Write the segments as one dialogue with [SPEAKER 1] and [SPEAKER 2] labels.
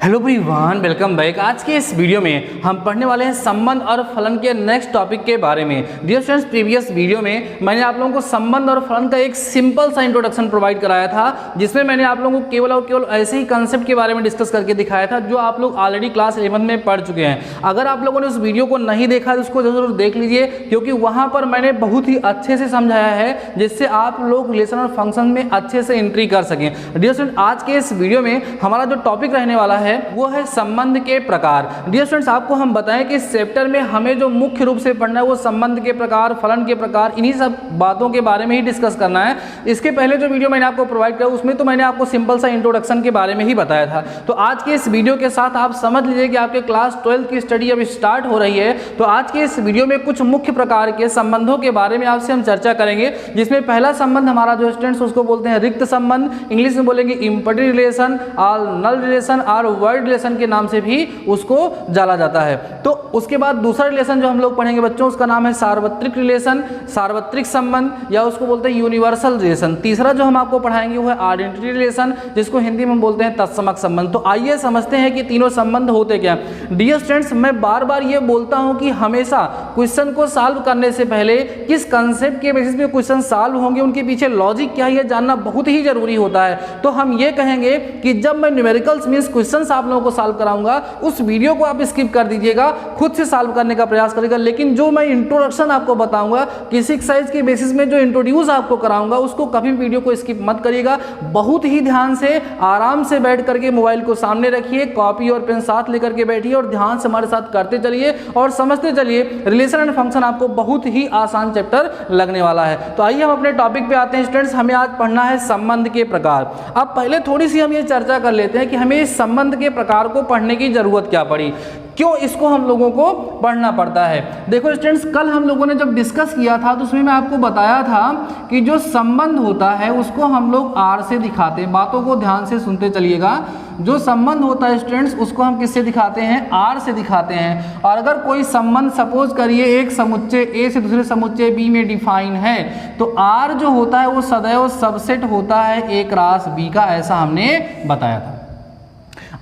[SPEAKER 1] Hello everyone, welcome back. आज के इस वीडियो में हम पढ़ने वाले हैं संबंध और फलन के नेक्स्ट टॉपिक के बारे में। डियर फ्रेंड्स, प्रीवियस वीडियो में मैंने आप लोगों को संबंध और फलन का एक सिंपल सा इंट्रोडक्शन प्रोवाइड कराया था, जिसमें मैंने आप लोगों को केवल और केवल ऐसे ही कंसेप्ट के बारे में डिस्कस करके दिखाया था जो आप लोग ऑलरेडी क्लास 11 में पढ़ चुके हैं। अगर आप लोगों ने उस वीडियो को नहीं देखा तो उसको जरूर देख लीजिए, क्योंकि वहाँ पर मैंने बहुत ही अच्छे से समझाया है जिससे आप लोग रिलेशन और फंक्शन में अच्छे से एंट्री कर सकें। डियर फ्रेंड्स, आज के इस वीडियो में हमारा जो टॉपिक रहने वाला है वो है संबंध के प्रकार। डियर फ्रेंड्स, आपको हम बताएं कि इस चैप्टर में हमें जो मुख्य रूप से पढ़ना है वो संबंध के प्रकार, फलन के प्रकार, इन्हीं सब बातों के बारे में ही डिस्कस करना है। इसके पहले जो वीडियो मैंने आपको प्रोवाइड किया उसमें तो मैंने आपको सिंपल सा इंट्रोडक्शन के बारे में ही बताया था। तो आज के इस वीडियो के साथ आप समझ लीजिए कि आपके क्लास 12 की स्टडी अब स्टार्ट हो रही है। तो आज के इस वीडियो में कुछ मुख्य प्रकार के संबंधों के बारे में आपसे हम चर्चा करेंगे, जिसमें पहला संबंध हमारा जो स्टूडेंट्स उसको बोलते हैं रिक्त संबंध, इंग्लिश में बोलेंगे इम्पटी रिलेशन, ऑल नल रिलेशन और वर्ड रिलेशन के नाम से भी उसको जाना जाता है। तो उसके बाद दूसरा रिलेशन जो हम लोग पढ़ेंगे बच्चों, उसका नाम है सार्वत्रिक रिलेशन, सार्वत्रिक संबंध, या उसको बोलते हैं यूनिवर्सल रिलेशन। तीसरा जो हम आपको पढ़ाएंगे वो है आइडेंटिटी रिलेशन, जिसको हिंदी में बोलते हैं तत्समक संबंध। तो आइए समझते हैं कि तीनों संबंध होते क्या। डियर स्टूडेंट्स, मैं बार बार ये बोलता हूं कि हमेशा क्वेश्चन को सॉल्व करने से पहले किस कंसेप्ट के बेसिस पे क्वेश्चन सॉल्व होंगे, उनके पीछे लॉजिक क्या है, ये जानना बहुत ही जरूरी होता है। तो हम ये कहेंगे कि जब मैं न्यूमेरिकल्स मींस क्वेश्चंस आप लोगों को सॉल्व कराऊंगा, उस वीडियो को आप स्किप कर दीजिएगा, खुद से सॉल्व करने का प्रयास करिएगा। लेकिन जो मैं इंट्रोडक्शन आपको बताऊंगा, किसी एक्सरसाइज के बेसिस में जो इंट्रोड्यूस आपको कराऊंगा, उसको कभी वीडियो को स्किप मत करिएगा। बहुत ही ध्यान से आराम से बैठ करके मोबाइल को सामने रखिए, कॉपी और पेन साथ लेकर के बैठिए और ध्यान से हमारे साथ करते चलिए और समझते चलिए। रिलेशन एंड फंक्शन आपको बहुत ही आसान चैप्टर लगने वाला है। तो आइए हम अपने टॉपिक पे आते हैं स्टूडेंट्स। हमें आज पढ़ना है संबंध के प्रकार। अब पहले थोड़ी सी हम ये चर्चा कर लेते हैं कि हमें इस संबंध के प्रकार को पढ़ने की जरूरत क्या पड़ी, क्यों इसको हम लोगों को पढ़ना पड़ता है। देखो स्टूडेंट्स, कल हम लोगों ने जब डिस्कस किया था तो उसमें मैं आपको बताया था कि जो संबंध होता है उसको हम लोग आर से दिखाते हैं। बातों को ध्यान से सुनते चलिएगा। जो संबंध होता है स्टूडेंट्स उसको हम किससे दिखाते हैं? आर से दिखाते हैं। और अगर कोई संबंध सपोज करिए एक समुच्चय ए से दूसरे समुच्चय बी में डिफाइन है, तो आर जो होता है वो सदैव सबसेट होता है ए क्रॉस बी का, ऐसा हमने बताया था।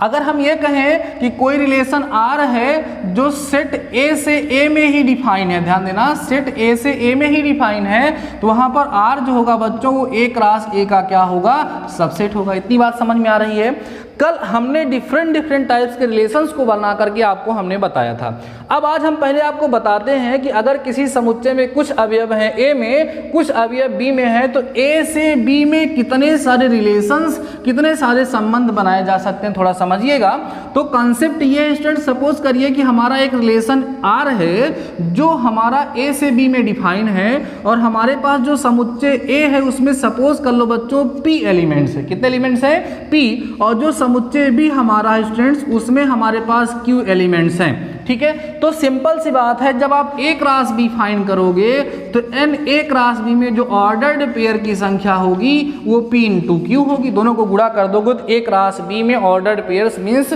[SPEAKER 1] अगर हम ये कहें कि कोई रिलेशन आर है जो सेट ए से ए में ही डिफाइन है, ध्यान देना, सेट ए से ए में ही डिफाइन है, तो वहां पर आर जो होगा बच्चों वो ए क्रॉस ए का क्या होगा? सबसेट होगा। इतनी बात समझ में आ रही है। कल हमने डिफरेंट टाइप्स के रिलेशंस को बना करके आपको हमने बताया था। अब आज हम पहले आपको बताते हैं कि अगर किसी समुच्चय में कुछ अवयव हैं ए में, कुछ अवयव बी में है, तो ए से बी में कितने सारे रिलेशंस, कितने सारे संबंध बनाए जा सकते हैं, थोड़ा समझिएगा। तो कॉन्सेप्ट ये है स्टूडेंट, सपोज करिए कि हमारा एक रिलेशन आर है जो हमारा ए से बी में डिफाइन है, और हमारे पास जो समुच्चय ए है उसमें सपोज कर लो बच्चों पी एलिमेंट्स है। कितने एलिमेंट्स है? पी। और जो समुच्चय भी हमारा है स्टूडेंट्स उसमें हमारे पास क्यू एलिमेंट्स हैं। ठीक है, तो सिंपल सी बात है, जब आप ए क्रॉस बी फाइंड करोगे तो एन ए क्रॉस बी में जो ऑर्डर्ड पेयर की संख्या होगी वो पी इंटू क्यू होगी। दोनों को गुणा कर दोगे तो ए क्रॉस बी में ऑर्डर्ड पेयर्स मीन्स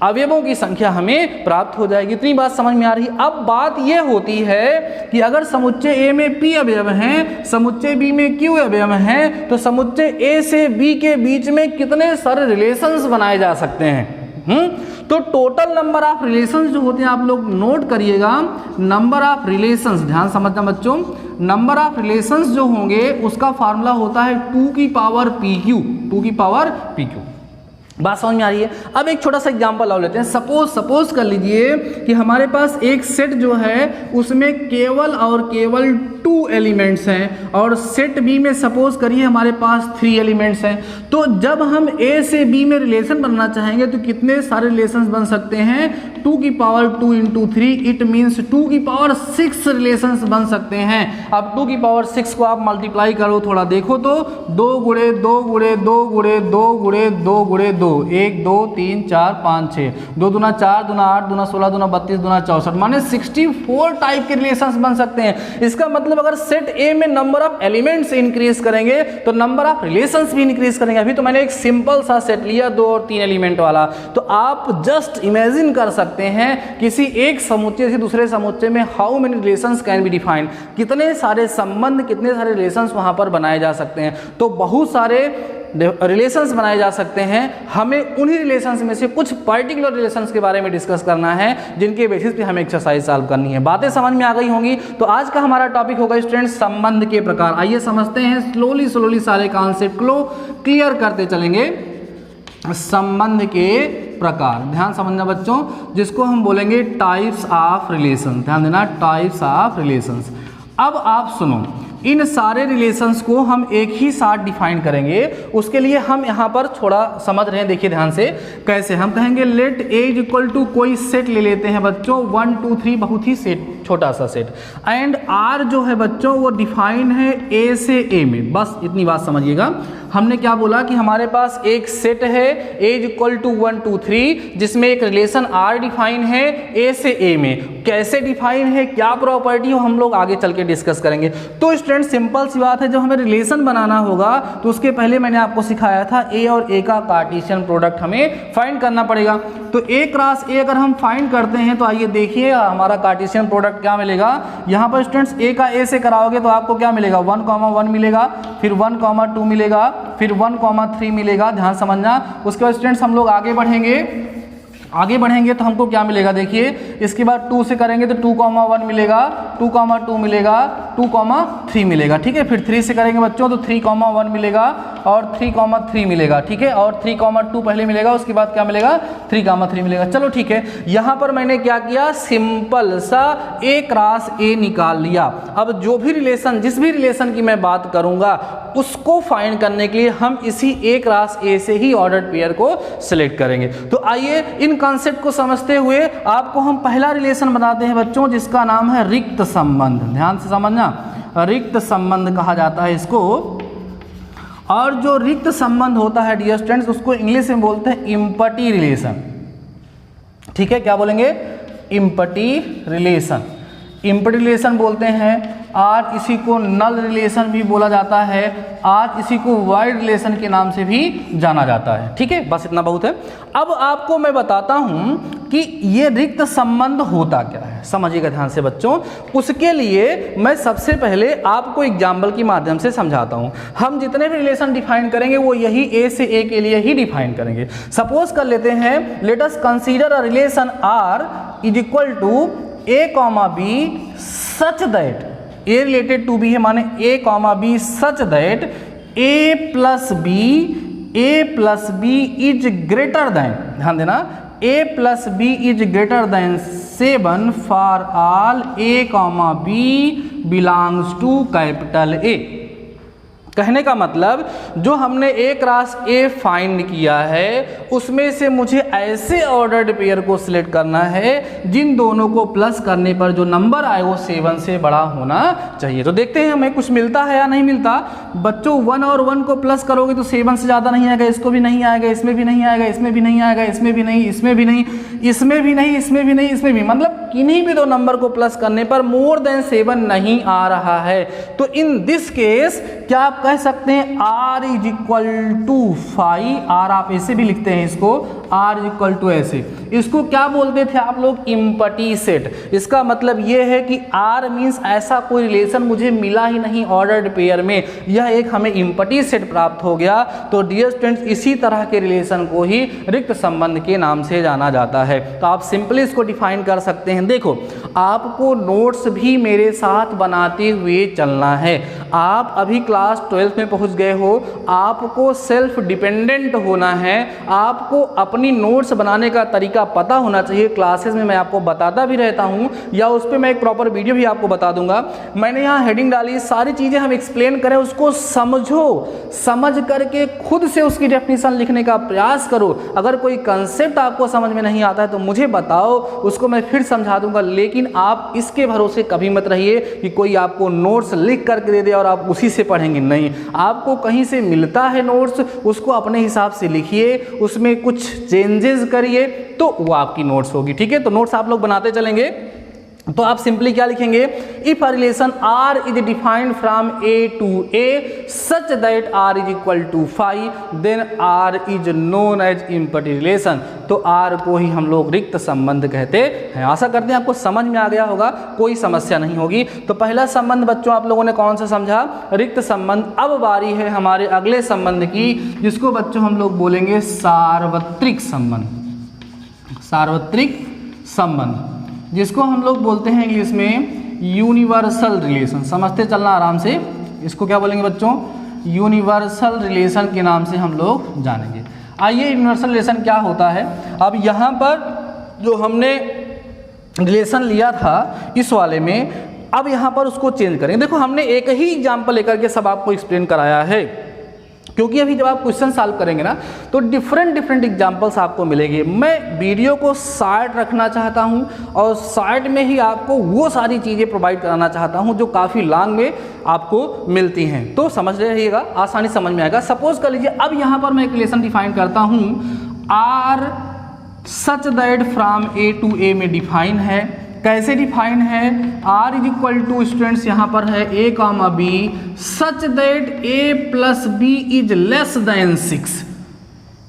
[SPEAKER 1] अवयवों की संख्या हमें प्राप्त हो जाएगी। इतनी बात समझ में आ रही है। अब बात यह होती है कि अगर समुच्चय ए में पी अवयव हैं, समुच्चय बी में क्यू अवयव हैं, तो समुच्चय ए से बी के बीच में कितने सारे रिलेशंस बनाए जा सकते हैं? तो टोटल नंबर ऑफ रिलेशंस जो होते हैं आप लोग नोट करिएगा। नंबर ऑफ रिलेशंस, ध्यान समझना बच्चों, नंबर ऑफ रिलेशंस जो होंगे उसका फार्मूला होता है 2 की पावर पी क्यू, 2 की पावर पी क्यू। बात समझ में आ रही है। अब एक छोटा सा एग्जांपल और लेते हैं। सपोज कर लीजिए कि हमारे पास एक सेट जो है उसमें केवल और केवल 2 एलिमेंट्स हैं, और सेट बी में सपोज करिए हमारे पास 3 एलिमेंट्स हैं। तो जब हम ए से बी में रिलेशन बनाना चाहेंगे तो कितने सारे रिलेशंस बन सकते हैं? 2 की पावर 2 इंटू 3, इट मीन्स 2 की पावर 6 रिलेशंस बन सकते हैं। अब 2 की पावर 6 को आप मल्टीप्लाई करो, थोड़ा देखो तो 2 गुणे 2 गुणे 2 गुणे 2 गुणे 2 गुणे 2, 1 2 3 4 5 6, 2 दूना 4 दूना 8 दूना 16 दूना 32 दूना 64, माने 64 टाइप के रिलेशंस बन सकते हैं। इसका मतलब अगर सेट ए में नंबर ऑफ एलिमेंट्स इंक्रीज करेंगे तो नंबर ऑफ रिलेशंस भी इंक्रीज करेंगे। अभी तो मैंने एक सिंपल सा सेट लिया 2 और 3 एलिमेंट वाला, तो आप जस्ट इमेजिन कर सकते हैं किसी एक समुच्चय से दूसरे समुच्चय में how many relations can be defined, कितने सारे संबंध, कितने सारे रिलेशंस वहां पर बनाए जा सकते हैं। तो बहुत सारे रिलेशंस बनाए जा सकते हैं, हमें उन्हीं रिलेशंस में से कुछ पर्टिकुलर रिलेशंस के बारे में डिस्कस करना है जिनके बेसिस पे हमें एक्सरसाइज सॉल्व करनी है। बातें समझ में आ गई होंगी। तो आज का हमारा टॉपिक होगा स्टूडेंट संबंध के प्रकार। आइए समझते हैं, स्लोली सारे कॉन्सेप्ट को क्लियर करते चलेंगे। संबंध के प्रकार, ध्यान समझना बच्चों, जिसको हम बोलेंगे टाइप्स ऑफ रिलेशन। ध्यान देना, टाइप्स ऑफ रिलेशंस। अब आप सुनो, इन सारे रिलेशंस को हम एक ही साथ डिफाइन करेंगे। उसके लिए हम यहाँ पर थोड़ा समझ रहे हैं, देखिए ध्यान से। कैसे हम कहेंगे, let a is equal to कोई सेट ले लेते हैं बच्चों, 1 2 3, बहुत ही सेट, छोटा सा सेट। एंड आर जो है बच्चों वो डिफाइन है ए से ए में। बस इतनी बात समझिएगा। हमने क्या बोला कि हमारे पास एक सेट है ए इज इक्वल टू 1 2 3, जिसमें एक रिलेशन आर डिफाइन है ए से ए में। कैसे डिफाइन है, क्या प्रॉपर्टी हो, हम लोग आगे चल के डिस्कस करेंगे। तो स्टूडेंट सिंपल सी बात है, जब हमें रिलेशन बनाना होगा तो उसके पहले मैंने आपको सिखाया था ए और ए का कार्टेशियन प्रोडक्ट हमें फाइंड करना पड़ेगा। तो ए क्रॉस ए अगर हम फाइंड करते हैं तो आइए देखिए हमारा कार्टेशियन प्रोडक्ट क्या मिलेगा। यहाँ पर स्टूडेंट्स ए का ए से कराओगे तो आपको क्या मिलेगा, 1, 1 मिलेगा, फिर 1, 2 मिलेगा, फिर 1, 3 मिलेगा। ध्यान समझना। उसके बाद स्टूडेंट्स हम लोग आगे बढ़ेंगे तो हमको क्या मिलेगा, देखिए इसके बाद 2 से करेंगे तो 2, 1 मिलेगा, 2, 2 मिलेगा, 2, 3 मिलेगा। ठीक है, फिर 3 से करेंगे बच्चों तो 3, 1 मिलेगा और 3, 3 मिलेगा। ठीक है, और 3, 2 पहले मिलेगा, उसके बाद क्या मिलेगा, 3, 3 मिलेगा। चलो ठीक है, यहाँ पर मैंने क्या किया, सिंपल सा ए क्रॉस ए निकाल लिया। अब जो भी रिलेशन, जिस भी रिलेशन की मैं बात करूंगा उसको फाइंड करने के लिए हम इसी ए क्रॉस ए से ही ऑर्डर्ड पेयर को सिलेक्ट करेंगे। तो आइए इन कॉन्सेप्ट को समझते हुए आपको हम पहला रिलेशन बताते हैं बच्चों, जिसका नाम है रिक्त संबंध। ध्यान से समझना, रिक्त संबंध कहा जाता है इसको। और जो रिक्त संबंध होता है डियर स्टूडेंट्स, उसको इंग्लिश में बोलते हैं इम्पटी रिलेशन। ठीक है, क्या बोलेंगे, इम्पटी रिलेशन। इम्पटी रिलेशन बोलते हैं। आज इसी को नल रिलेशन भी बोला जाता है, आज इसी को वाइड रिलेशन के नाम से भी जाना जाता है। ठीक है, बस इतना बहुत है। अब आपको मैं बताता हूं कि ये रिक्त संबंध होता क्या है, समझिएगा ध्यान से बच्चों। उसके लिए मैं सबसे पहले आपको एग्जाम्पल के माध्यम से समझाता हूं। हम जितने भी रिलेशन डिफाइन करेंगे वो यही ए से ए के लिए ही डिफाइन करेंगे। सपोज कर लेते हैं, let us consider a relation R is equal to A comma B such that, A related to B है, माने A comma B such that A plus B is greater than, ध्यान देना, A plus B is greater than 7 for all A comma B belongs to capital A. कहने का मतलब, जो हमने ए cross ए find किया है उसमें से मुझे ऐसे ऑर्डर्ड पेयर को सिलेक्ट करना है जिन दोनों को प्लस करने पर जो नंबर आए वो 7 से बड़ा होना चाहिए। तो देखते हैं हमें कुछ मिलता है या नहीं मिलता। बच्चों 1 और 1 को प्लस करोगे तो 7 से ज़्यादा नहीं आएगा, इसको भी नहीं आएगा, इसमें भी नहीं आएगा, इसमें भी नहीं आएगा, इसमें भी नहीं, इसमें भी नहीं, इसमें भी नहीं, इसमें भी नहीं, इसमें भी, मतलब किन्हीं भी दो नंबर को प्लस करने पर मोर देन 7 नहीं आ रहा है। तो इन दिस केस क्या आप कह सकते हैं R is equal to 5, R आप ऐसे भी लिखते हैं इसको, R इज इक्वल टू ऐसे। इसको क्या बोलते थे आप लोग, इम्पटी सेट। इसका मतलब ये है कि R मीन्स ऐसा कोई रिलेशन मुझे मिला ही नहीं ऑर्डर्ड पेयर में, यह एक हमें इम्पटी सेट प्राप्त हो गया। तो डियर स्टूडेंट्स, इसी तरह के रिलेशन को ही रिक्त संबंध के नाम से जाना जाता है। तो आप सिंपली इसको डिफाइन कर सकते हैं। देखो, आपको नोट्स भी मेरे साथ बनाते हुए चलना है। आप अभी क्लास 12 में पहुंच गए हो, आपको सेल्फ डिपेंडेंट होना है, आपको अपनी नोट्स बनाने का तरीका पता होना चाहिए। क्लासेस में मैं आपको बताता भी रहता हूं, या उस पर मैं एक प्रॉपर वीडियो भी आपको बता दूंगा। मैंने यहाँ हेडिंग डाली, सारी चीज़ें हम एक्सप्लेन करें, उसको समझो, समझ करके खुद से उसकी डेफिनेशन लिखने का प्रयास करो। अगर कोई कंसेप्ट आपको समझ में नहीं आता है तो मुझे बताओ, उसको मैं फिर समझा दूंगा। लेकिन आप इसके भरोसे कभी मत रहिए कि कोई आपको नोट्स लिख करके दे दे और आप उसी से पढ़ेंगे। नहीं, आपको कहीं से मिलता है नोट्स, उसको अपने हिसाब से लिखिए, उसमें कुछ चेंजेस करिए तो वो आपकी नोट्स होगी। ठीक है, तो नोट्स आप लोग बनाते चलेंगे। तो आप सिंपली क्या लिखेंगे, if a relation R is defined from A to A such that R is equal to 5 then R is known as empty relation. तो आर को ही हम लोग रिक्त संबंध कहते हैं। आशा करते हैं आपको समझ में आ गया होगा, कोई समस्या नहीं होगी। तो पहला संबंध बच्चों आप लोगों ने कौन सा समझा, रिक्त संबंध। अब बारी है हमारे अगले संबंध की, जिसको बच्चों हम लोग बोलेंगे सार्वत्रिक संबंध। सार्वत्रिक संबंध जिसको हम लोग बोलते हैं इंग्लिश में यूनिवर्सल रिलेशन। समझते चलना आराम से, इसको क्या बोलेंगे बच्चों, यूनिवर्सल रिलेशन के नाम से हम लोग जानेंगे। आइए यूनिवर्सल रिलेशन क्या होता है। अब यहाँ पर जो हमने रिलेशन लिया था इस वाले में, अब यहाँ पर उसको चेंज करेंगे। देखो हमने एक ही एग्जाम्पल लेकर के सब आपको एक्सप्लेन कराया है, क्योंकि अभी जब आप क्वेश्चन सॉल्व करेंगे ना तो डिफरेंट एग्जांपल्स आपको मिलेंगे। मैं वीडियो को शॉर्ट रखना चाहता हूं और शॉर्ट में ही आपको वो सारी चीज़ें प्रोवाइड कराना चाहता हूं जो काफ़ी लॉन्ग में आपको मिलती हैं। तो समझ रहिएगा, आसानी समझ में आएगा। सपोज कर लीजिए अब यहाँ पर मैं एक रिलेशन डिफाइन करता हूँ, R such that from A to A में डिफाइन है। कैसे डिफाइन है, R is equal to students यहाँ पर है A comma B such that A plus B is less than 6,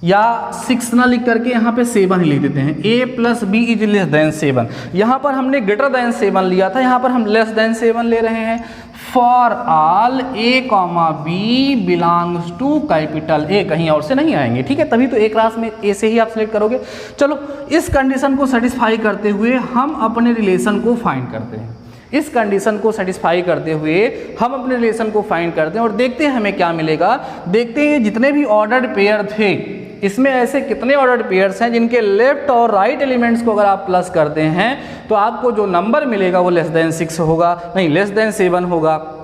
[SPEAKER 1] या 6 ना लिख करके यहाँ पे 7 ही लिख देते हैं, A plus B is less than 7। यहाँ पर हमने ग्रेटर देन 7 लिया था, यहाँ पर हम लेस देन 7 ले रहे हैं। For all A comma B belongs to capital A, कहीं और से नहीं आएंगे, ठीक है। तभी तो एक क्लास में ए से ही आप सिलेक्ट करोगे। चलो इस कंडीशन को सेटिस्फाई करते हुए हम अपने रिलेशन को फाइंड करते हैं। इस कंडीशन को सेटिस्फाई करते हुए हम अपने रिलेशन को फाइंड करते हैं और देखते हैं हमें क्या मिलेगा। देखते हैं जितने भी ऑर्डर्ड पेयर थे, इसमें ऐसे कितने ऑर्डर्ड पेयर्स हैं जिनके लेफ्ट और राइट एलिमेंट्स को अगर आप प्लस करते हैं तो आपको जो नंबर मिलेगा वो लेस देन 6 होगा, नहीं लेस देन 7 होगा।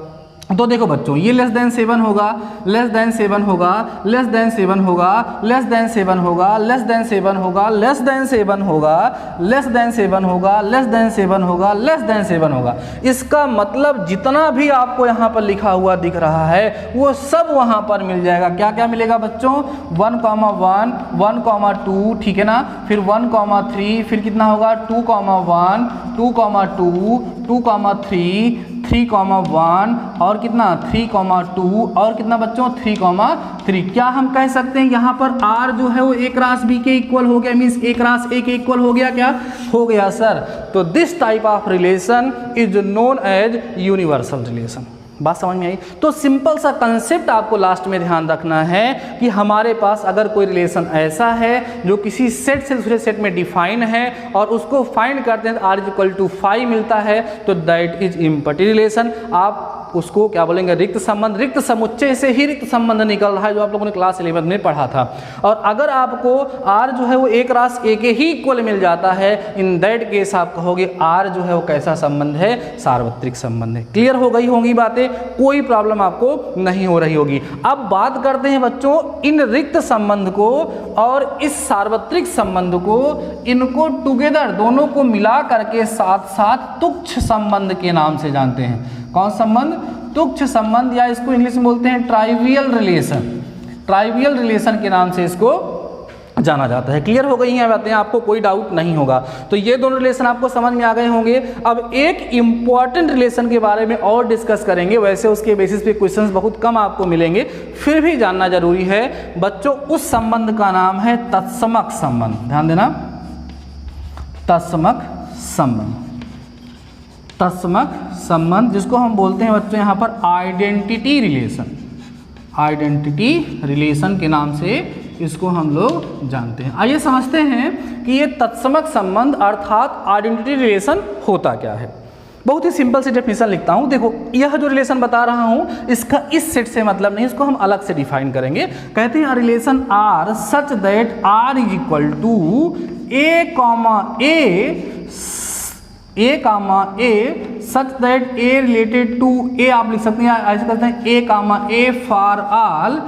[SPEAKER 1] तो देखो बच्चों ये लेस देन 7 होगा, लेस देन 7 होगा, लेस देन 7 होगा, लेस देन 7 होगा, लेस देन 7 होगा, लेस देन 7 होगा, लेस देन 7 होगा, लेस देन 7 होगा, लेस देन 7 होगा। इसका मतलब जितना भी आपको यहाँ पर लिखा हुआ दिख रहा है वो सब वहाँ पर मिल जाएगा। क्या क्या मिलेगा बच्चों, 1,1, 1,2, ठीक है ना, फिर 1,3, फिर कितना होगा 2,1, 2,2, 2,3, 3,1 और कितना 3,2 और कितना बच्चों 3,3। क्या हम कह सकते हैं यहाँ पर R जो है वो A क्रॉस B के इक्वल हो गया, मीन्स A क्रॉस A के इक्वल हो गया, क्या हो गया सर। तो this type of relation is known as universal relation. बात समझ में आई। तो सिंपल सा कंसेप्ट आपको लास्ट में ध्यान रखना है कि हमारे पास अगर कोई रिलेशन ऐसा है जो किसी सेट से दूसरे सेट में डिफाइन है और उसको फाइंड करते हैं आर इज इक्वल टू 5 मिलता है तो दैट इज इम्पटी रिलेशन। आप उसको क्या बोलेंगे, रिक्त संबंध। रिक्त समुच्चय से ही रिक्त संबंध निकल रहा है जो आप लोगों ने क्लास 11 में पढ़ा था। और अगर आपको आर जो है वो A क्रॉस A के ही इक्वल मिल जाता है, इन दैट केस आप कहोगे आर जो है वो कैसा संबंध है, सार्वत्रिक संबंध है। क्लियर हो गई होंगी बातें, कोई प्रॉब्लम आपको नहीं हो रही होगी। अब बात करते हैं बच्चों इन रिक्त संबंध को और इस सार्वत्रिक संबंध को, इनको टुगेदर दोनों को मिला करके साथ साथ तुच्छ संबंध के नाम से जानते हैं। कौन संबंध, तुच्छ संबंध, या इसको इंग्लिश में बोलते हैं ट्राइवियल रिलेशन। ट्राइवियल रिलेशन के नाम से इसको जाना जाता है। क्लियर हो गई हैं बातें, आपको कोई डाउट नहीं होगा। तो ये दोनों रिलेशन आपको समझ में आ गए होंगे। अब एक इंपॉर्टेंट रिलेशन के बारे में और डिस्कस करेंगे। वैसे उसके बेसिस पे क्वेश्चंस बहुत कम आपको मिलेंगे, फिर भी जानना जरूरी है बच्चों। उस संबंध का नाम है तत्समक संबंध। ध्यान देना, तत्समक संबंध। तत्समक संबंध जिसको हम बोलते हैं बच्चों यहाँ पर आइडेंटिटी रिलेशन। आइडेंटिटी रिलेशन के नाम से इसको हम लोग जानते हैं। आइए समझते हैं कि ये तत्समक संबंध अर्थात आइडेंटिटी रिलेशन होता क्या है। बहुत ही सिंपल सी डेफिनेशन लिखता हूँ। देखो यह जो रिलेशन बता रहा हूँ इसका इस सेट से मतलब नहीं, इसको हम अलग से डिफाइन करेंगे। कहते हैं relation R such that R is equal to A comma A such that A related to A, आप लिख सकते हैं ऐसे करते हैं A comma A for all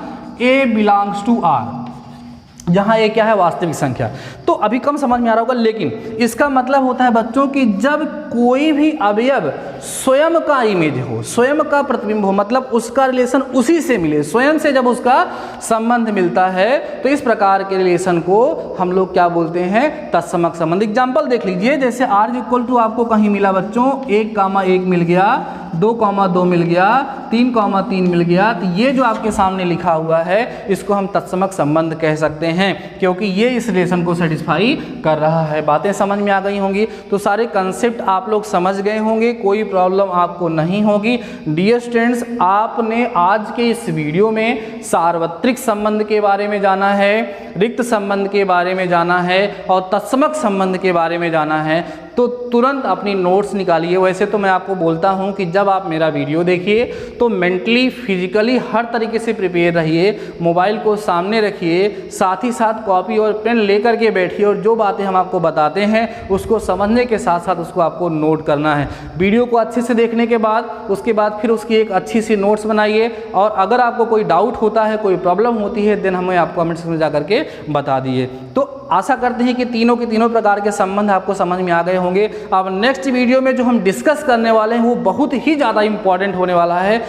[SPEAKER 1] A belongs to R. जहाँ ए क्या है, वास्तविक संख्या। तो अभी कम समझ में आ रहा होगा, लेकिन इसका मतलब होता है बच्चों कि जब कोई भी अवयव स्वयं का इमेज हो, स्वयं का प्रतिबिंब हो, मतलब उसका रिलेशन उसी से मिले, स्वयं से जब उसका संबंध मिलता है, तो इस प्रकार के रिलेशन को हम लोग क्या बोलते हैं, तत्समक संबंध। एग्जाम्पल देख लीजिए, जैसे r इक्वल टू आपको कहीं मिला बच्चों 1,1 मिल गया, 2,2 मिल गया, 3,3 मिल गया, तो ये जो आपके सामने लिखा हुआ है इसको हम तत्समक संबंध कह सकते हैं, क्योंकि ये इस रिलेशन को सेटिस्फाई कर रहा है। बातें समझ में आ गई होंगी, तो सारे कंसेप्ट आप लोग समझ गए होंगे, कोई प्रॉब्लम आपको नहीं होगी। डियर स्टूडेंट्स, आपने आज के इस वीडियो में सार्वत्रिक संबंध के बारे में जाना है, रिक्त संबंध के बारे में जाना है और तत्समक संबंध के बारे में जाना है। तो तुरंत अपनी नोट्स निकालिए। वैसे तो मैं आपको बोलता हूं कि जब आप मेरा वीडियो देखिए तो मेंटली फिजिकली हर तरीके से प्रिपेयर रहिए, मोबाइल को सामने रखिए, साथ ही साथ कॉपी और पेन लेकर के बैठिए और जो बातें हम आपको बताते हैं उसको समझने के साथ साथ उसको आपको नोट करना है। वीडियो को अच्छे से देखने के बाद उसके बाद फिर उसकी एक अच्छी सी नोट्स बनाइए, और अगर आपको कोई डाउट होता है, कोई प्रॉब्लम होती है, देन हमें आप कमेंट्स में जा करके बता दिए। तो आशा करते हैं कि तीनों के तीनों प्रकार के संबंध आपको समझ में आ गए होंगे। अब नेक्स्ट वीडियो में जो हम डिस्कस करने वाले हैं वो बहुत ही ज़्यादा इंपॉर्टेंट होने वाला है।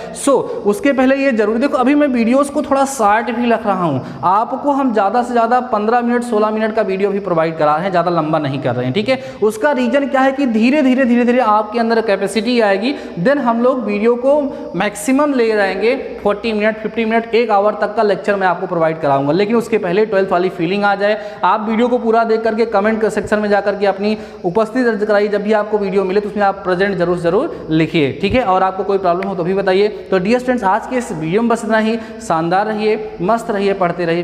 [SPEAKER 1] उसके पहले ये जरूर देखो, अभी मैं वीडियोस को थोड़ा शॉर्ट भी रख रहा हूँ, आपको हम ज़्यादा से ज़्यादा 15 मिनट 16 मिनट का वीडियो भी प्रोवाइड करा रहे हैं, ज़्यादा लंबा नहीं कर रहे हैं, ठीक है। उसका रीज़न क्या है कि धीरे धीरे आपके अंदर कैपेसिटी आएगी, देन हम लोग वीडियो को मैक्सिमम ले जाएंगे 40 मिनट 50 मिनट 1 आवर तक का लेक्चर मैं आपको प्रोवाइड कराऊंगा। लेकिन उसके पहले 12th वाली फीलिंग आ जाए, आप वीडियो को पूरा देख करके कमेंट सेक्शन में जाकर के अपनी उपस्थिति दर्ज कराइए। जब भी आपको वीडियो मिले तो उसमें आप प्रेजेंट जरूर लिखिए, ठीक है। और आपको कोई प्रॉब्लम हो तो भी बताइए। तो डियर स्टूडेंट्स, आज के इस वीडियो में बस इतना ही। शानदार रहिए, मस्त रहिए, पढ़ते रहिए।